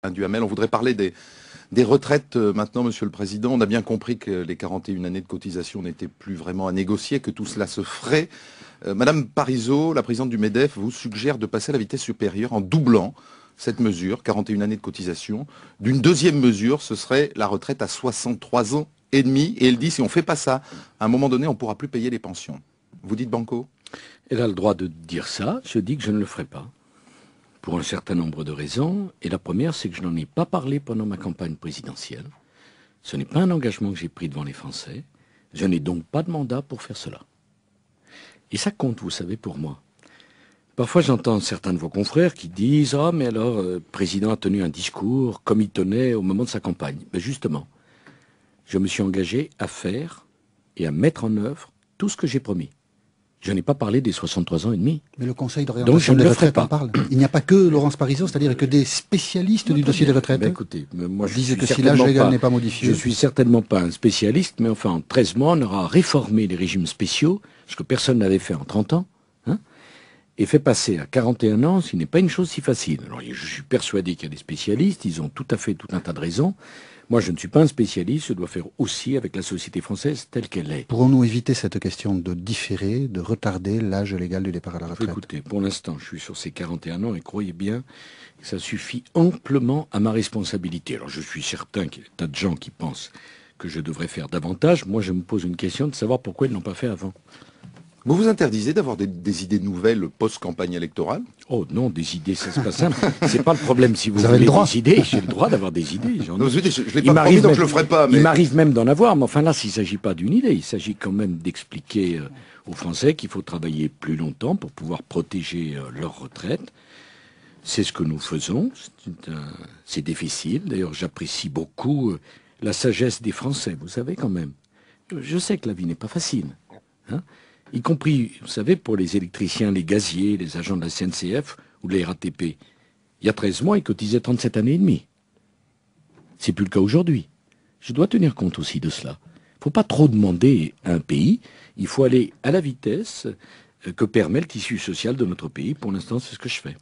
Duhamel, on voudrait parler des retraites maintenant, Monsieur le Président. On a bien compris que les 41 années de cotisation n'étaient plus vraiment à négocier, que tout cela se ferait. Madame Parisot, la présidente du MEDEF, vous suggère de passer à la vitesse supérieure en doublant cette mesure, 41 années de cotisation, d'une deuxième mesure, ce serait la retraite à 63 ans et demi. Et elle dit, si on ne fait pas ça, à un moment donné, on ne pourra plus payer les pensions. Vous dites banco? Elle a le droit de dire ça. Je dis que je ne le ferai pas. Pour un certain nombre de raisons. Et la première, c'est que je n'en ai pas parlé pendant ma campagne présidentielle. Ce n'est pas un engagement que j'ai pris devant les Français. Je n'ai donc pas de mandat pour faire cela. Et ça compte, vous savez, pour moi. Parfois, j'entends certains de vos confrères qui disent « Ah, mais alors, le président a tenu un discours comme il tenait au moment de sa campagne. » Ben justement, je me suis engagé à faire et à mettre en œuvre tout ce que j'ai promis. Je n'ai pas parlé des 63 ans et demi. Mais le Conseil d'orientation des retraites en parle. Il n'y a pas que Laurence Parisot, c'est-à-dire que des spécialistes du dossier des retraites. Ben écoutez, moi je disent suis que si l'âge légal n'est pas modifié. Je suis certainement pas un spécialiste, mais enfin en 13 mois, on aura réformé les régimes spéciaux, ce que personne n'avait fait en 30 ans, hein, et fait passer à 41 ans, ce n'est pas une chose si facile. Alors je suis persuadé qu'il y a des spécialistes, ils ont tout à fait tout un tas de raisons. Moi, je ne suis pas un spécialiste, je dois faire aussi avec la société française telle qu'elle est. Pourrons-nous éviter cette question de différer, de retarder l'âge légal du départ à la retraite? Écoutez, pour l'instant, je suis sur ces 41 ans et croyez bien que ça suffit amplement à ma responsabilité. Alors, je suis certain qu'il y a des tas de gens qui pensent que je devrais faire davantage. Moi, je me pose une question de savoir pourquoi ils ne l'ont pas fait avant. Vous vous interdisez d'avoir des idées nouvelles post-campagne électorale? Oh non, des idées, ça c'est pas simple. C'est pas le problème si vous avez voulez le droit. des idées. J'ai le droit d'avoir des idées. Non, je l'ai pas promis, donc je le ferai pas. Mais... Il m'arrive même d'en avoir, mais enfin là, il ne s'agit pas d'une idée. Il s'agit quand même d'expliquer aux Français qu'il faut travailler plus longtemps pour pouvoir protéger leur retraite. C'est ce que nous faisons. C'est difficile. D'ailleurs, j'apprécie beaucoup la sagesse des Français, vous savez quand même. Je sais que la vie n'est pas facile. Hein, y compris, vous savez, pour les électriciens, les gaziers, les agents de la SNCF ou de la RATP. Il y a 13 mois, ils cotisaient 37 années et demie. C'est plus le cas aujourd'hui. Je dois tenir compte aussi de cela. Il ne faut pas trop demander à un pays. Il faut aller à la vitesse que permet le tissu social de notre pays. Pour l'instant, c'est ce que je fais.